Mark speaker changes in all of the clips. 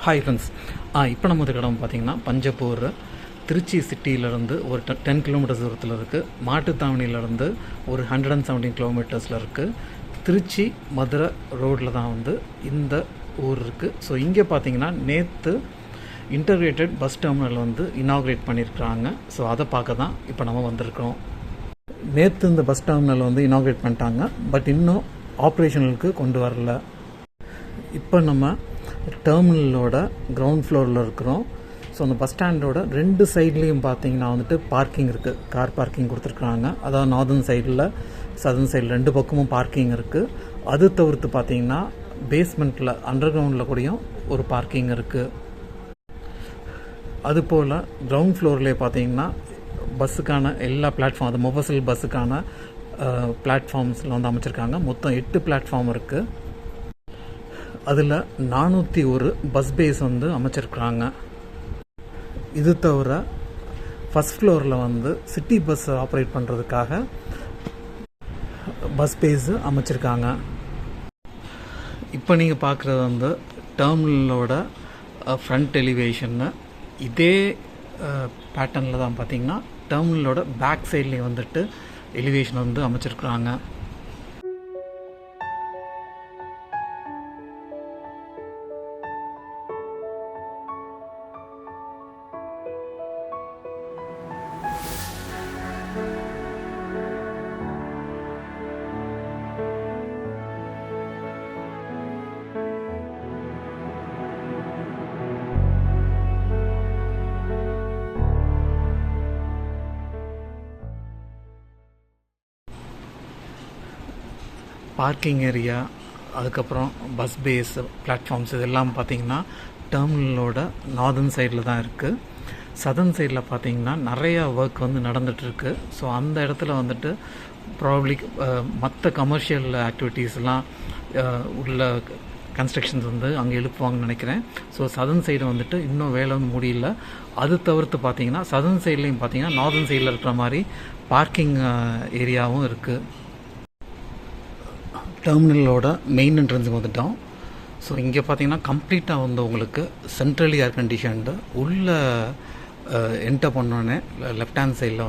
Speaker 1: Hi friends. இப்போ நம்ம இடம் பார்த்திங்கன்னா பஞ்சப்பூர் திருச்சி சிட்டியிலேருந்து ஒரு 10 கிலோமீட்டர்ஸ் தூரத்தில் இருக்குது. மாட்டுத்தாவணியிலேருந்து ஒரு 117 கிலோமீட்டர்ஸில் இருக்குது. திருச்சி மதுரை ரோட்டில் தான் இந்த ஊர் இருக்குது. ஸோ இங்கே பார்த்திங்கன்னா நேற்று இன்டகிரேட்டட் பஸ் டெர்மினல் இனாக்ரேட் பண்ணியிருக்கிறாங்க. ஸோ அதை பார்க்க தான் இப்போ நம்ம வந்திருக்கிறோம். நேற்று இந்த பஸ் டெர்மினல் இனாக்ரேட் பண்ணிட்டாங்க, பட் இன்னும் ஆப்ரேஷனலுக்கு கொண்டு வரல. இப்போ நம்ம டெர்மினலோட கிரவுண்ட் ஃப்ளோரில் இருக்கிறோம். ஸோ அந்த பஸ் ஸ்டாண்டோட 2 சைட்லேயும் பார்த்தீங்கன்னா பார்க்கிங் இருக்குது. கார் பார்க்கிங் கொடுத்துருக்குறாங்க. அதாவது நார்தன் சைடில், சதர்ன் சைடில் 2 பக்கமும் பார்க்கிங் இருக்குது. அது தவிர்த்து பார்த்தீங்கன்னா பேஸ்மெண்ட்டில் அண்டர் கிரவுண்டில் கூடயும் ஒரு பார்க்கிங் இருக்குது. அதுபோல் கிரவுண்ட் ஃப்ளோர்லேயே பார்த்தீங்கன்னா பஸ்ஸுக்கான எல்லா பிளாட்ஃபார்ம், அது மொபசில் பஸ்ஸுக்கான பிளாட்ஃபார்ம்ஸில் அமைச்சிருக்காங்க. மொத்தம் 8 பிளாட்ஃபார்ம் இருக்குது. அதில் 401 பஸ் பேஸ் அமைச்சிருக்கிறாங்க. இது தவிர ஃபஸ்ட் ஃப்ளோரில் சிட்டி பஸ் ஆப்ரேட் பண்ணுறதுக்காக பஸ் பேஸ் அமைச்சிருக்காங்க. இப்போ நீங்கள் பார்க்குறது டெர்மினலோட ஃப்ரண்ட் எலிவேஷன்னு. இதே பேட்டர்னில் தான் பார்த்தீங்கன்னா டெர்மினலோட பேக் சைட்லேயும் எலிவேஷன் அமைச்சிருக்கிறாங்க. பார்க்கிங் ஏரியா, அதுக்கப்புறம் பஸ் பேஸ், பிளாட்ஃபார்ம்ஸ் இதெல்லாம் பார்த்திங்கன்னா டெர்மினலோட நார்தன் சைடில் தான் இருக்குது. சதர்ன் சைடில் பார்த்திங்கன்னா நிறையா ஒர்க் நடந்துகிட்ருக்கு. ஸோ அந்த இடத்துல ப்ராபப்ளி மற்ற கமர்ஷியல் ஆக்டிவிட்டீஸ்லாம் உள்ள கன்ஸ்ட்ரக்ஷன்ஸ் அங்கே எழுப்புவாங்கன்னு நினைக்கிறேன். ஸோ சதர்ன் சைடு இன்னும் வேலை முடியல. அது தவிர்த்து பார்த்திங்கன்னா சதர்ன் சைட்லேயும் பார்த்திங்கன்னா நார்தன் சைடில் இருக்கிற மாதிரி பார்க்கிங் ஏரியாவும் இருக்குது. டெர்மினலோட மெயின் என்ட்ரன்ஸுக்கு வந்துட்டோம். ஸோ இங்கே பார்த்தீங்கன்னா கம்ப்ளீட்டாக உங்களுக்கு சென்ட்ரலி ஏர் கண்டிஷன்டு. உள்ளே என்டர் பண்ணோன்னே லெஃப்ட் ஹேண்ட் சைடில்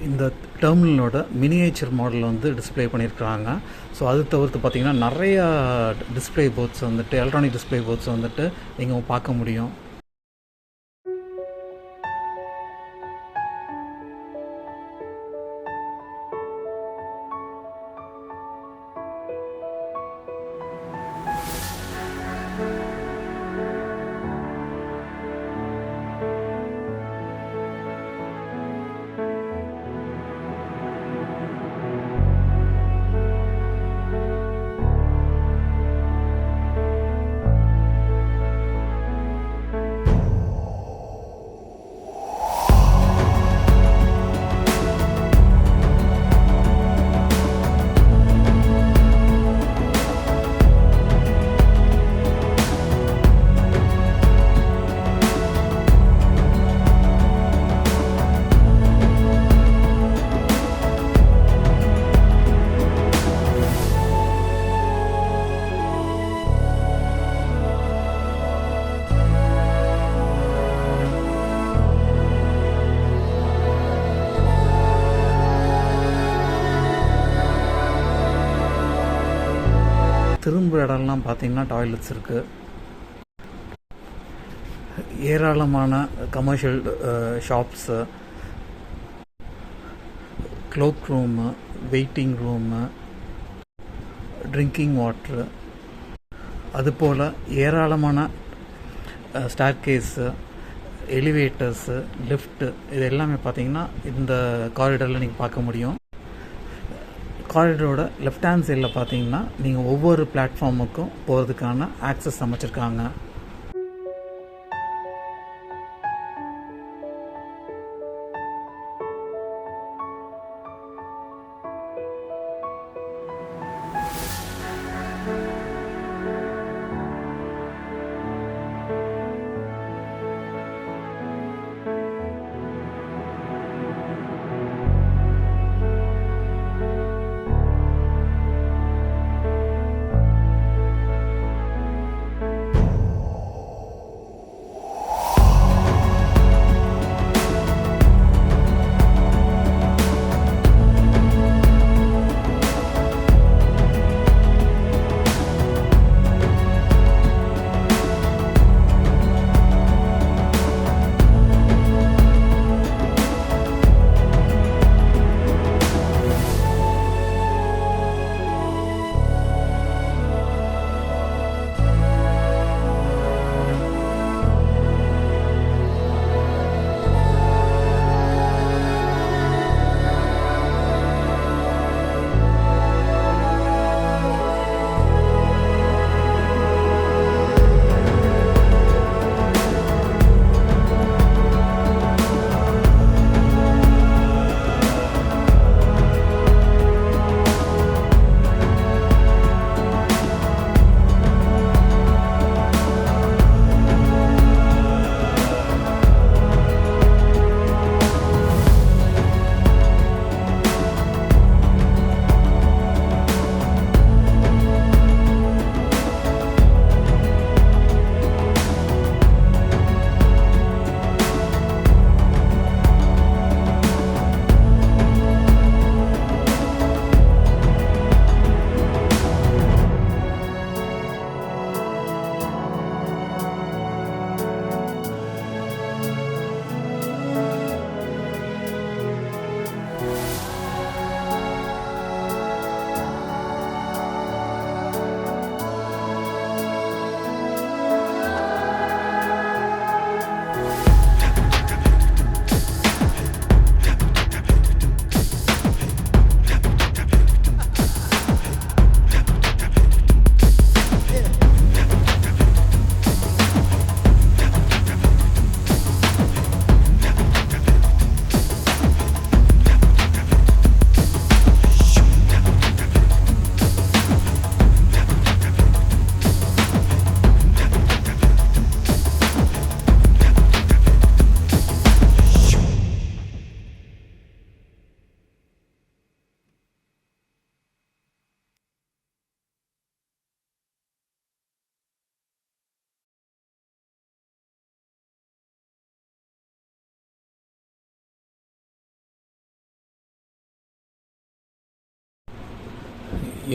Speaker 1: இந்த டெர்மினலோட மினியேச்சர் மாடல் டிஸ்பிளே பண்ணியிருக்கிறாங்க. ஸோ அது தவிர்த்து பார்த்திங்கன்னா நிறையா display boards electronic display boards நீங்கள் பார்க்க முடியும். திரும்ப இடம்லாம் பார்த்திங்கன்னா டாய்லெட்ஸ் இருக்குது. ஏராளமான commercial shops, cloak room, waiting room, drinking water, அதுபோல் ஏராளமான ஸ்டார்கேஸு, எலிவேட்டர்ஸு, லிஃப்ட்டு, இது எல்லாமே பார்த்திங்கன்னா இந்த காரிடரில் நீங்கள் பார்க்க முடியும். காரிடரோட லெஃப்ட் ஹேண்ட் சைடில் பார்த்தீங்கன்னா நீங்கள் ஒவ்வொரு பிளாட்ஃபார்முக்கும் போகிறதுக்கான ஆக்சஸ் அமைச்சிருக்காங்க.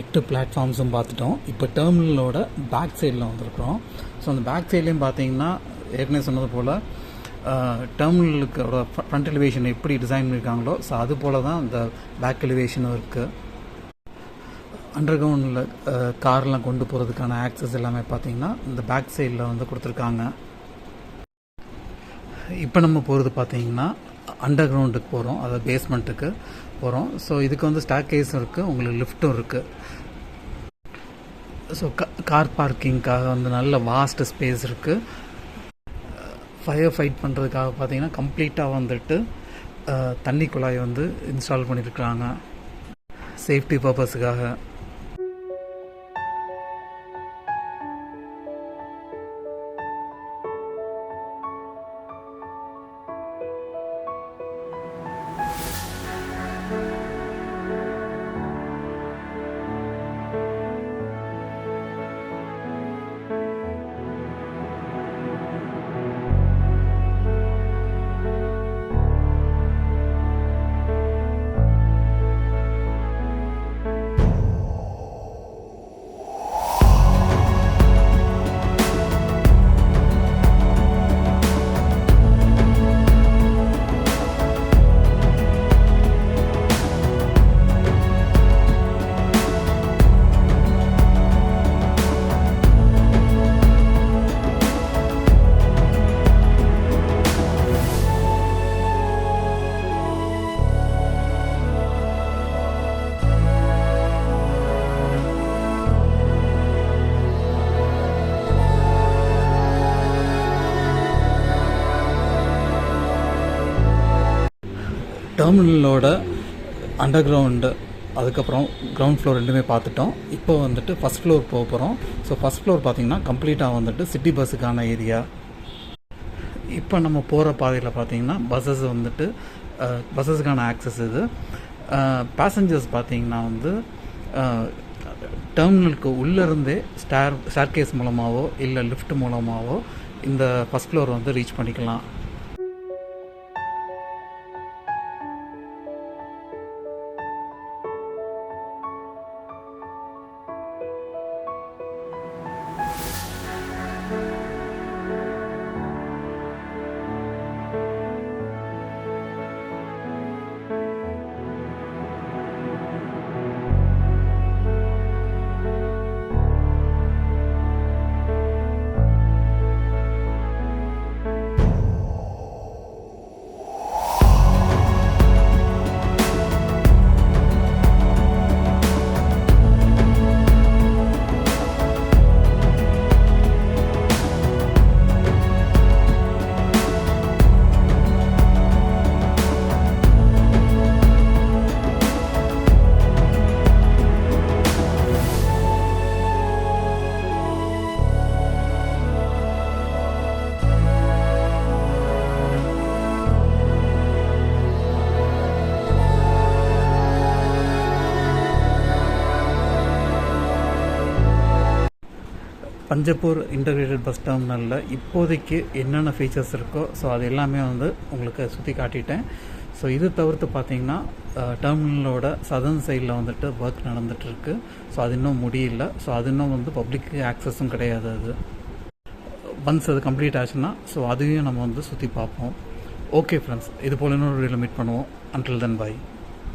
Speaker 1: 8 பிளாட்ஃபார்ம்ஸும் பார்த்துட்டோம். இப்போ டெர்மினலோட பேக் சைடில் வந்திருக்கிறோம். ஸோ அந்த பேக் சைட்லேயும் பார்த்தீங்கன்னா ஏற்கனவே சொன்னது போல் டெர்மினலுக்கோட ஃப்ரண்ட் எலிவேஷன் எப்படி டிசைன் பண்ணியிருக்காங்களோ ஸோ அது போல் தான் இந்த பேக் எலிவேஷனும் இருக்குது. அண்டர் கிரவுண்டில் கார்லாம் கொண்டு போகிறதுக்கான ஆக்சஸ் எல்லாமே பார்த்தீங்கன்னா இந்த பேக் சைடில் வந்து கொடுத்துருக்காங்க. இப்போ நம்ம போகிறது பார்த்தீங்கன்னா அண்டர் கிரவுண்டுக்கு போகிறோம், அதாவது பேஸ்மெண்ட்டுக்கு போகிறோம். ஸோ இதுக்கு வந்து ஸ்டார் கேஸும் இருக்குது, உங்களுக்கு லிஃப்ட்டும் இருக்குது. ஸோ கார் பார்க்கிங்க்காக வந்து நல்ல வாஸ்ட் ஸ்பேஸ் இருக்குது. ஃபயர் ஃபைட் பண்ணுறதுக்காக பார்த்தீங்கன்னா கம்ப்ளீட்டாக வந்துட்டு தண்ணி குழாய் வந்து இன்ஸ்டால் பண்ணியிருக்கிறாங்க சேஃப்டி பர்பஸுக்காக. டெர்மினலோட அண்டர் கிரவுண்டு அதுக்கப்புறம் கிரவுண்ட் ஃப்ளோர் ரெண்டுமே பார்த்துட்டோம். இப்போ வந்துட்டு ஃபஸ்ட் ஃப்ளோர் போக போகிறோம். ஸோ ஃபஸ்ட் ஃப்ளோர் பார்த்திங்கன்னா கம்ப்ளீட்டாக வந்துட்டு சிட்டி பஸ்ஸுக்கான ஏரியா. இப்போ நம்ம போகிற பாதையில் பார்த்திங்கன்னா பஸ்ஸஸுக்கான ஆக்சஸ் இது. பேசஞ்சர்ஸ் பார்த்திங்கன்னா வந்து டெர்மினலுக்கு உள்ளேருந்தே ஸ்டார் கேஸ் மூலமாகவோ இல்லை லிஃப்ட் மூலமாகவோ இந்த ஃபஸ்ட் ஃப்ளோர் வந்து ரீச் பண்ணிக்கலாம். பஞ்சப்பூர் இன்டகிரேட்டட் பஸ் டெர்மினலில் இப்போதைக்கு என்னென்ன ஃபீச்சர்ஸ் இருக்கோ ஸோ அது எல்லாமே வந்து உங்களுக்கு சுற்றி காட்டிட்டேன். ஸோ இது தவிர்த்து பார்த்திங்கன்னா டெர்மினலோட சதர்ன் சைடில் வந்துட்டு ஒர்க் நடந்துகிட்ருக்கு. ஸோ அது இன்னும் முடியல. ஸோ அது இன்னும் வந்து பப்ளிக்கு ஆக்சஸும் கிடையாது. அது ஒன்ஸ் அது கம்ப்ளீட் ஆச்சுன்னா ஸோ அதையும் நம்ம வந்து சுற்றி பார்ப்போம். ஓகே ஃப்ரெண்ட்ஸ், இது போல் இன்னொரு வீடியோவில் மீட் பண்ணுவோம். Until then by.